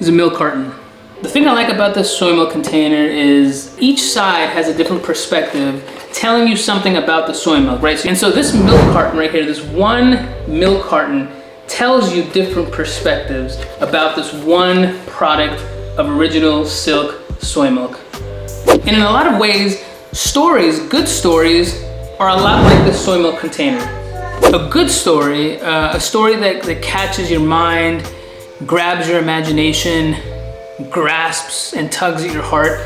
is a milk carton. The thing I like about this soy milk container is each side has a different perspective telling you something about the soy milk, right? And so this milk carton right here, this one milk carton tells you different perspectives about this one product of original silk soy milk. And in a lot of ways, stories, good stories, are a lot like this soy milk container. A good story, a story that catches your mind, grabs your imagination, grasps and tugs at your heart.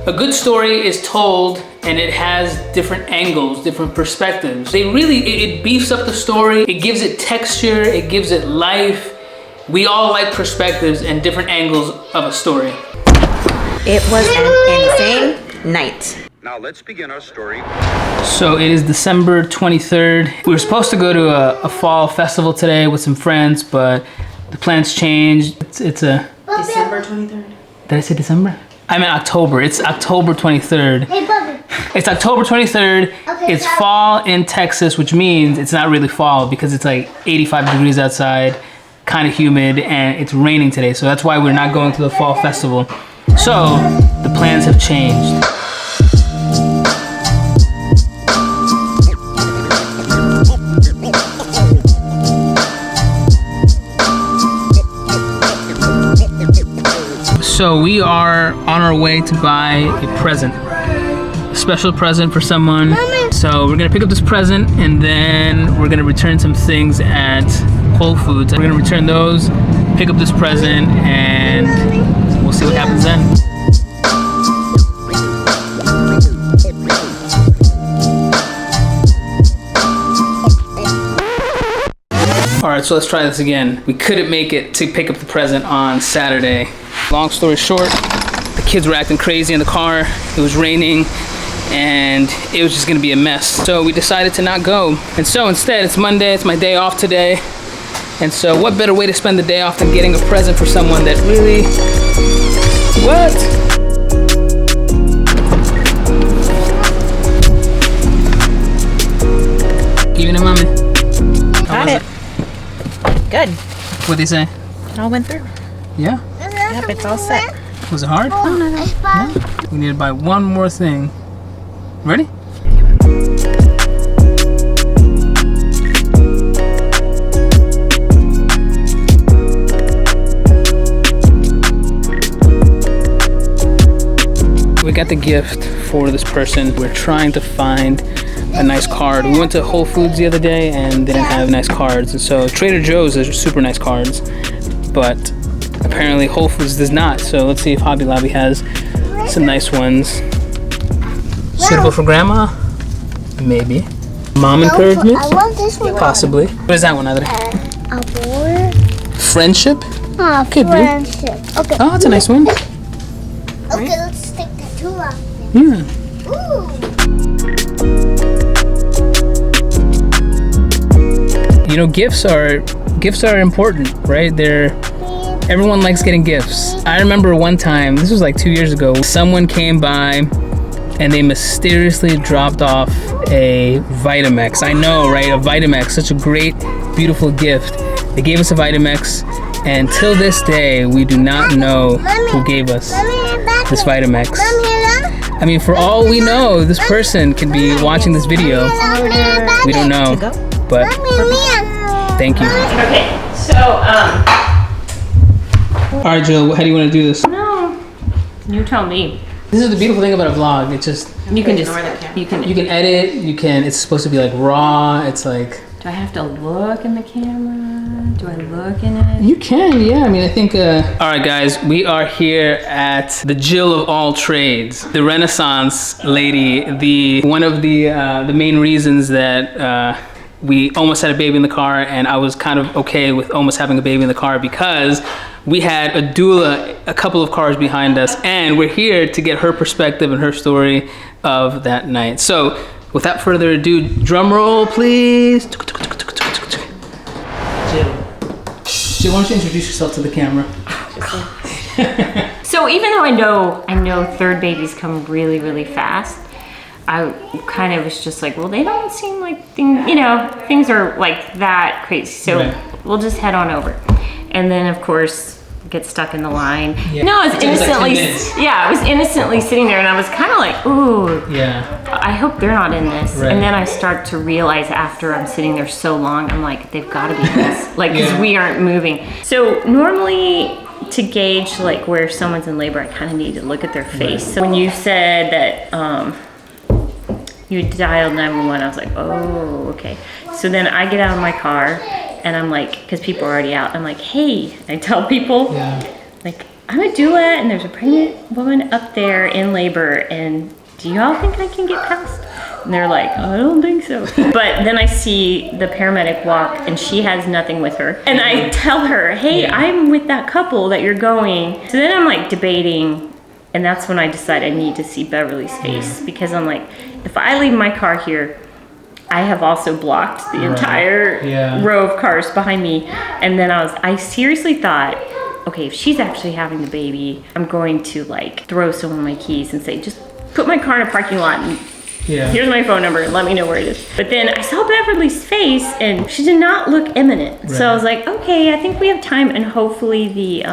A good story is told and it has different angles, different perspectives. It beefs up the story, it gives it texture, it gives it life. We all like perspectives and different angles of a story. It was an insane night. Now let's begin our story. So it is December 23rd. We were supposed to go to a fall festival today with some friends, but the plans changed. It's a... December 23rd. Did I say December? I meant October. It's October 23rd. Hey, Bubby. It's October 23rd. Okay, it's fall in Texas, which means it's not really fall because it's like 85 degrees outside, kind of humid, and it's raining today. So that's why we're not going to the fall festival. So the plans have changed. So we are on our way to buy a present, a special present for someone. So we're gonna pick up this present and then we're gonna return some things at Whole Foods. We're gonna return those, pick up this present, and we'll see what happens then. All right, so let's try this again. We couldn't make it to pick up the present on Saturday. Long story short, the kids were acting crazy in the car. It was raining and it was just gonna be a mess. So we decided to not go. And so instead, it's Monday, it's my day off today. And so what better way to spend the day off than getting a present for someone that really, what? Give it to mommy. Got it. Good. What'd they say? It all went through. Yeah? Yep, it's all set. Was it hard? No. No? We need to buy one more thing. Ready? We got the gift for this person. We're trying to find a nice card. We went to Whole Foods the other day and they didn't have nice cards. And so Trader Joe's has super nice cards, but apparently Whole Foods does not. So let's see if Hobby Lobby has some nice ones. Suitable for grandma? Maybe. Mom encouragement? I want this one. Possibly. What is that one, Adri? A board. Friendship? Could be. Friendship. Okay. Oh, that's a nice one. Okay, let's take the two out. Yeah. Ooh. You know, gifts are important, right? Everyone likes getting gifts. I remember one time, this was like 2 years ago, someone came by and they mysteriously dropped off a Vitamix. I know, right? A Vitamix, such a great, beautiful gift. They gave us a Vitamix, and till this day, we do not know who gave us this Vitamix. I mean, for all we know, this person can be watching this video. We don't know, but thank you. Okay, so, All right, Jill, how do you want to do this? no, you tell me. This is the beautiful thing about a vlog. It's just, You can just, you can edit, it's supposed to be like raw. It's like, do I have to look in the camera? Do I look in it? you can, yeah. I mean, I think, all right, guys, we are here at the Jill of all trades, the Renaissance lady, one of the main reasons that we almost had a baby in the car, and I was kind of okay with almost having a baby in the car because we had a doula a couple of cars behind us, and we're here to get her perspective and her story of that night. So without further ado, drum roll, please. Jill, why don't you introduce yourself to the camera? So even though I know third babies come really, really fast, I kind of was just like, well, they don't seem like things are like that crazy. So Right. we'll just head on over. And then of course get stuck in the line. Yeah. No, I was It took us like 10 innocently, minutes. yeah, I was innocently sitting there and I was kind of like, ooh, Yeah. I hope they're not in this. Right. And then I start to realize after I'm sitting there so long, I'm like, they've got to be in this. Like, because Yeah. we aren't moving. So normally to gauge like where someone's in labor, I kind of need to look at their face. So when you said that you dialed 911, I was like, oh, okay. So then I get out of my car and I'm like, because people are already out, I'm like, hey, I tell people, Yeah. like, I'm a doula and there's a pregnant woman up there in labor and do y'all think I can get past? And they're like, I don't think so. But then I see the paramedic walk and she has nothing with her. And I tell her, hey, Yeah. I'm with that couple that you're going. So then I'm like debating, and that's when I decide I need to see Beverly's face because I'm like, if I leave my car here, I have also blocked the entire row of cars behind me. And then I seriously thought, okay, if she's actually having the baby, I'm going to like throw some of my keys and say, just put my car in a parking lot and here's my phone number and let me know where it is. But then I saw Beverly's face and she did not look imminent. Right. So I was like, okay, I think we have time and hopefully the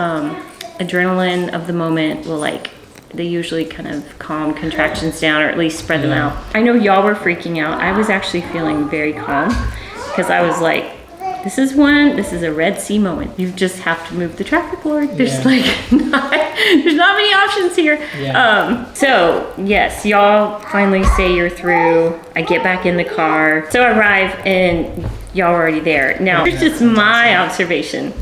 adrenaline of the moment will like, they usually kind of calm contractions down or at least spread them out. I know y'all were freaking out. I was actually feeling very calm because I was like, this is a Red Sea moment. You just have to move the traffic, Lord. There's like there's not many options here. Yeah. So yes, y'all finally say you're through. I get back in the car. So I arrive and y'all are already there. Now, here's just my observation.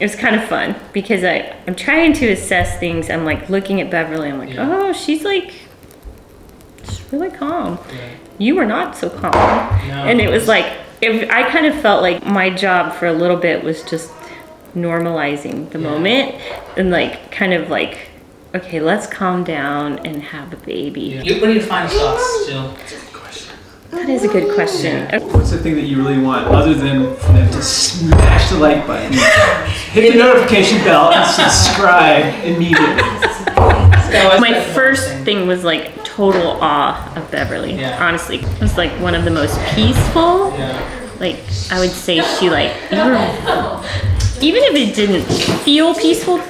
It was kind of fun because I'm trying to assess things. I'm like looking at Beverly. I'm like, oh, she's really calm. Yeah. You were not so calm. No. And it was like, I kind of felt like my job for a little bit was just normalizing the moment and like kind of like, okay, let's calm down and have a baby. What do you find thoughts, Jill? That is a good question. What's the thing that you really want, other than for them to smash the like button, hit the notification bell, and subscribe immediately? My first thing was like total awe of Beverly. Honestly, it was like one of the most peaceful. Like I would say she like even if it didn't feel peaceful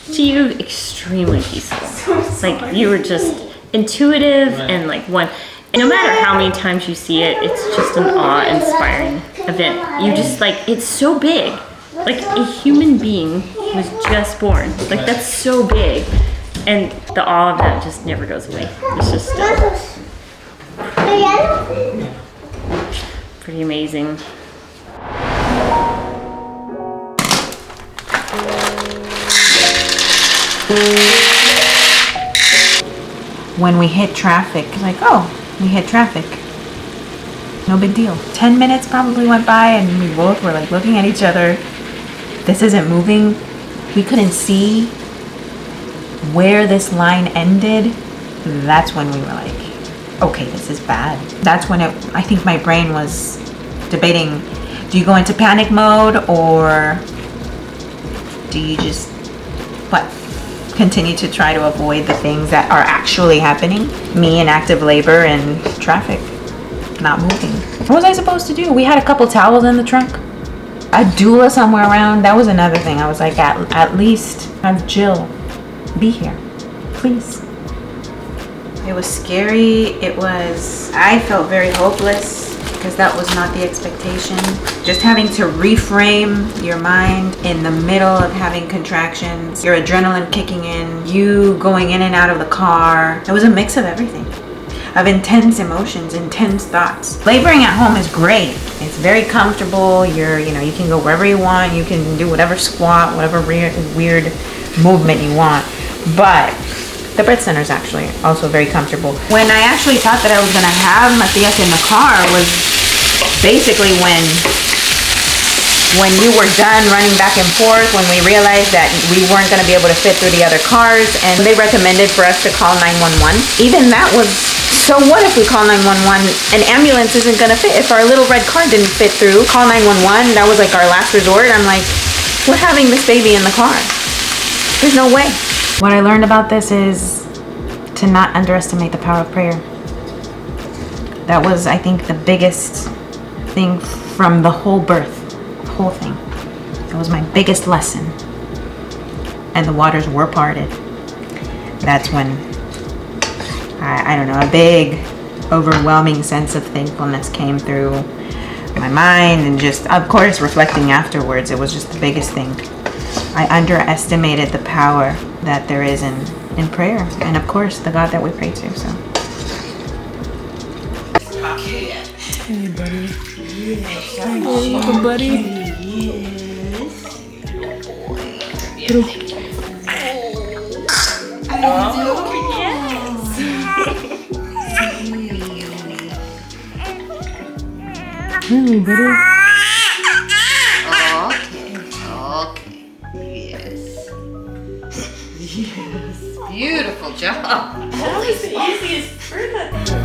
to you, extremely peaceful. Like you were just intuitive and like one. And no matter how many times you see it, it's just an awe-inspiring event. You just like it's so big. Like a human being was just born. Like that's so big. And the awe of that just never goes away. It's just pretty amazing. When we hit traffic, like, oh, we hit traffic. No big deal. 10 minutes probably went by and we both were like looking at each other. This isn't moving. We couldn't see where this line ended. That's when we were like, okay, this is bad. That's when I think my brain was debating, do you go into panic mode or do you just, continue to try to avoid the things that are actually happening? Me in active labor and traffic not moving. What was I supposed to do? We had a couple towels in the trunk. A doula somewhere around. That was another thing. I was like, at least have Jill be here, please. It was scary. I felt very hopeless because that was not the expectation. Just having to reframe your mind in the middle of having contractions, your adrenaline kicking in, you going in and out of the car. It was a mix of everything, of intense emotions, intense thoughts. Laboring at home is great. It's very comfortable. You can go wherever you want. You can do whatever squat, whatever weird movement you want. But the birth center is actually also very comfortable. When I actually thought that I was gonna have Matthias in the car was basically when you were done running back and forth, when we realized that we weren't gonna be able to fit through the other cars, and they recommended for us to call 911. Even that was, so what if we call 911? An ambulance isn't gonna fit. If our little red car didn't fit through, call 911. That was like our last resort. I'm like, we're having this baby in the car. There's no way. What I learned about this is to not underestimate the power of prayer. That was, I think, the biggest thing from the whole birth, the whole thing. That was my biggest lesson. and the waters were parted, that's when I don't know, a big, overwhelming sense of thankfulness came through my mind, and just, of course, reflecting afterwards, it was just the biggest thing. I underestimated the power that there is in prayer, and of course, the God that we pray to. So. Hey, buddy. Hey, little buddy. Hey, buddy. Okay. Yes. Yes. Beautiful job. That was the easiest fruit.